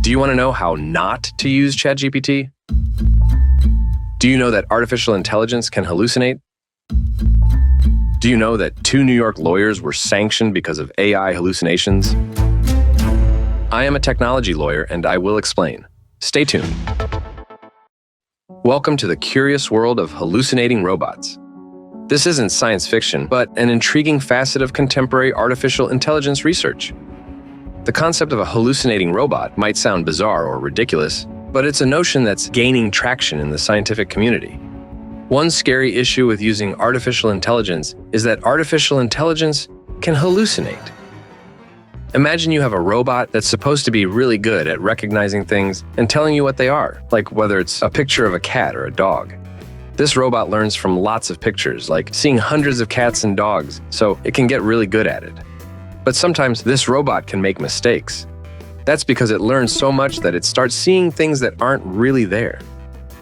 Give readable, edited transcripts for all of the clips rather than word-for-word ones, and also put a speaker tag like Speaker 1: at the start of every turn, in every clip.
Speaker 1: Do you want to know how not to use ChatGPT? Do you know that artificial intelligence can hallucinate? Do you know that 2 New York lawyers were sanctioned because of AI hallucinations? I am a technology lawyer, and I will explain. Stay tuned. Welcome to the curious world of hallucinating robots. This isn't science fiction, but an intriguing facet of contemporary artificial intelligence research. The concept of a hallucinating robot might sound bizarre or ridiculous, but it's a notion that's gaining traction in the scientific community. One scary issue with using artificial intelligence is that artificial intelligence can hallucinate. Imagine you have a robot that's supposed to be really good at recognizing things and telling you what they are, like whether it's a picture of a cat or a dog. This robot learns from lots of pictures, like seeing hundreds of cats and dogs, so it can get really good at it. But sometimes this robot can make mistakes. That's because it learns so much that it starts seeing things that aren't really there.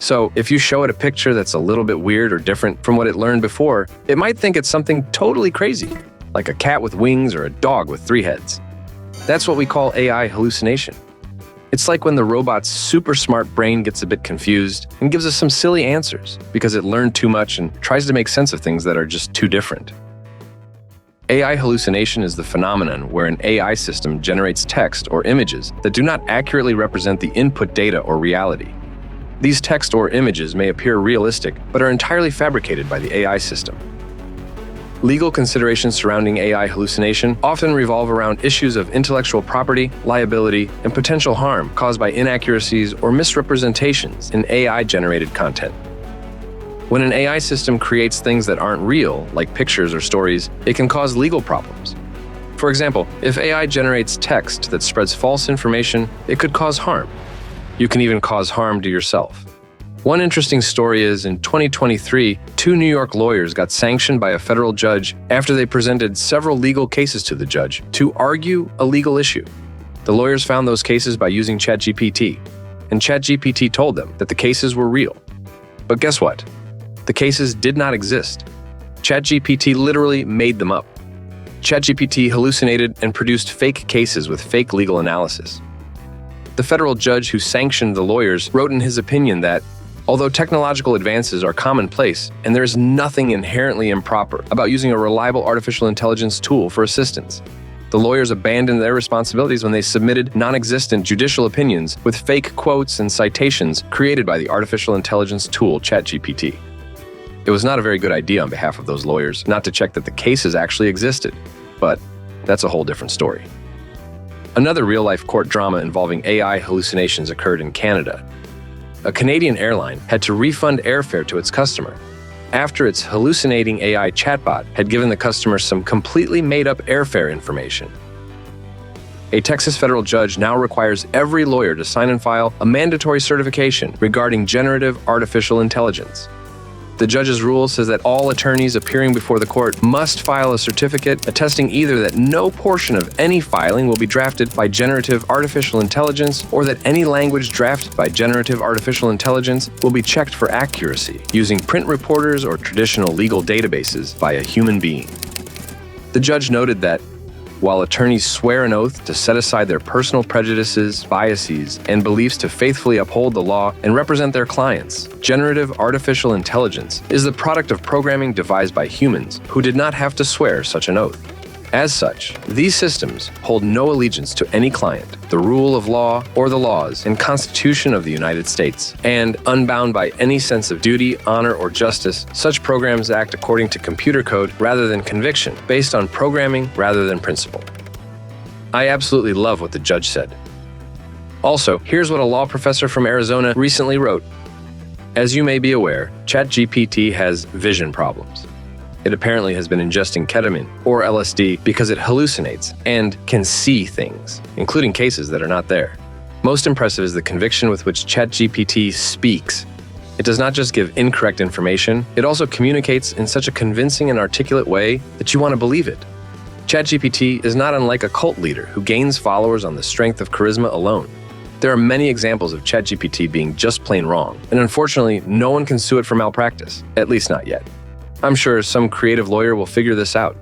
Speaker 1: So if you show it a picture that's a little bit weird or different from what it learned before, it might think it's something totally crazy, like a cat with wings or a dog with 3 heads. That's what we call AI hallucination. It's like when the robot's super smart brain gets a bit confused and gives us some silly answers because it learned too much and tries to make sense of things that are just too different. AI hallucination is the phenomenon where an AI system generates text or images that do not accurately represent the input data or reality. These text or images may appear realistic, but are entirely fabricated by the AI system. Legal considerations surrounding AI hallucination often revolve around issues of intellectual property, liability, and potential harm caused by inaccuracies or misrepresentations in AI-generated content. When an AI system creates things that aren't real, like pictures or stories, it can cause legal problems. For example, if AI generates text that spreads false information, it could cause harm. You can even cause harm to yourself. One interesting story is, in 2023, 2 New York lawyers got sanctioned by a federal judge after they presented several legal cases to the judge to argue a legal issue. The lawyers found those cases by using ChatGPT, and ChatGPT told them that the cases were real. But guess what? The cases did not exist. ChatGPT literally made them up. ChatGPT hallucinated and produced fake cases with fake legal analysis. The federal judge who sanctioned the lawyers wrote in his opinion that, although technological advances are commonplace and there is nothing inherently improper about using a reliable artificial intelligence tool for assistance, the lawyers abandoned their responsibilities when they submitted non-existent judicial opinions with fake quotes and citations created by the artificial intelligence tool ChatGPT. It was not a very good idea on behalf of those lawyers not to check that the cases actually existed, but that's a whole different story. Another real-life court drama involving AI hallucinations occurred in Canada. A Canadian airline had to refund airfare to its customer after its hallucinating AI chatbot had given the customer some completely made-up airfare information. A Texas federal judge now requires every lawyer to sign and file a mandatory certification regarding generative artificial intelligence. The judge's rule says that all attorneys appearing before the court must file a certificate attesting either that no portion of any filing will be drafted by generative artificial intelligence or that any language drafted by generative artificial intelligence will be checked for accuracy using print reporters or traditional legal databases by a human being. The judge noted that while attorneys swear an oath to set aside their personal prejudices, biases, and beliefs to faithfully uphold the law and represent their clients, generative artificial intelligence is the product of programming devised by humans who did not have to swear such an oath. As such, these systems hold no allegiance to any client, the rule of law, or the laws and Constitution of the United States, and unbound by any sense of duty, honor, or justice, such programs act according to computer code rather than conviction, based on programming rather than principle. I absolutely love what the judge said. Also, here's what a law professor from Arizona recently wrote. As you may be aware, ChatGPT has vision problems. It apparently has been ingesting ketamine, or LSD, because it hallucinates and can see things, including cases that are not there. Most impressive is the conviction with which ChatGPT speaks. It does not just give incorrect information, it also communicates in such a convincing and articulate way that you want to believe it. ChatGPT is not unlike a cult leader who gains followers on the strength of charisma alone. There are many examples of ChatGPT being just plain wrong, and unfortunately, no one can sue it for malpractice, at least not yet. I'm sure some creative lawyer will figure this out.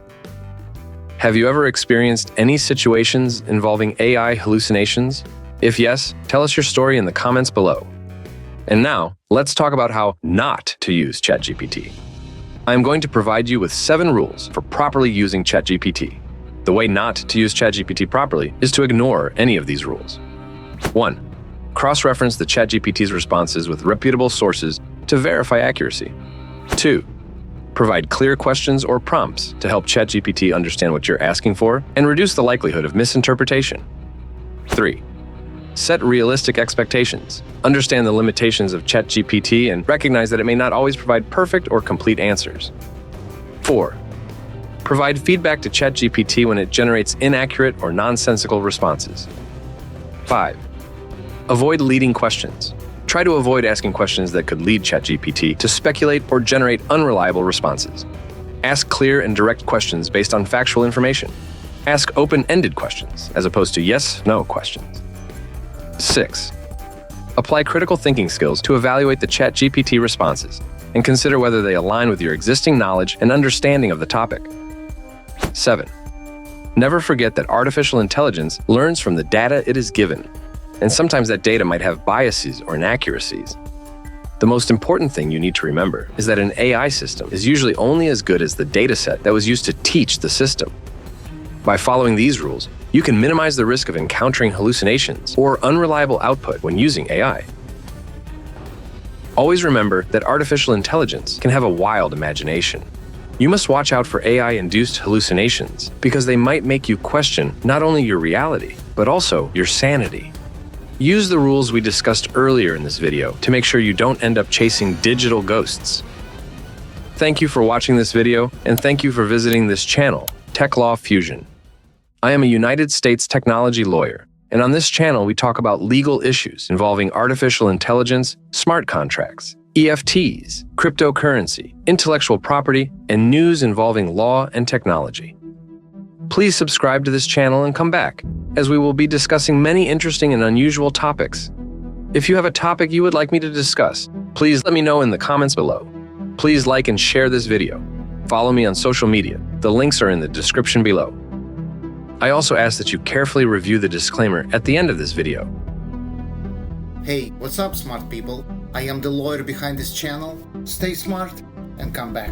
Speaker 1: Have you ever experienced any situations involving AI hallucinations? If yes, tell us your story in the comments below. And now, let's talk about how not to use ChatGPT. I am going to provide you with 7 rules for properly using ChatGPT. The way not to use ChatGPT properly is to ignore any of these rules. 1. Cross-reference the ChatGPT's responses with reputable sources to verify accuracy. 2. Provide clear questions or prompts to help ChatGPT understand what you're asking for and reduce the likelihood of misinterpretation. 3. Set realistic expectations. Understand the limitations of ChatGPT and recognize that it may not always provide perfect or complete answers. 4. Provide feedback to ChatGPT when it generates inaccurate or nonsensical responses. 5. Avoid leading questions. Try to avoid asking questions that could lead ChatGPT to speculate or generate unreliable responses. Ask clear and direct questions based on factual information. Ask open-ended questions as opposed to yes/no questions. 6. Apply critical thinking skills to evaluate the ChatGPT responses and consider whether they align with your existing knowledge and understanding of the topic. 7. Never forget that artificial intelligence learns from the data it is given, and sometimes that data might have biases or inaccuracies. The most important thing you need to remember is that an AI system is usually only as good as the dataset that was used to teach the system. By following these rules, you can minimize the risk of encountering hallucinations or unreliable output when using AI. Always remember that artificial intelligence can have a wild imagination. You must watch out for AI-induced hallucinations because they might make you question not only your reality, but also your sanity. Use the rules we discussed earlier in this video to make sure you don't end up chasing digital ghosts. Thank you for watching this video, and thank you for visiting this channel, Tech Law Fusion. I am a United States technology lawyer, and on this channel we talk about legal issues involving artificial intelligence, smart contracts, EFTs, cryptocurrency, intellectual property, and news involving law and technology. Please subscribe to this channel and come back, as we will be discussing many interesting and unusual topics. If you have a topic you would like me to discuss, please let me know in the comments below. Please like and share this video. Follow me on social media. The links are in the description below. I also ask that you carefully review the disclaimer at the end of this video.
Speaker 2: Hey, what's up, smart people? I am the lawyer behind this channel. Stay smart and come back.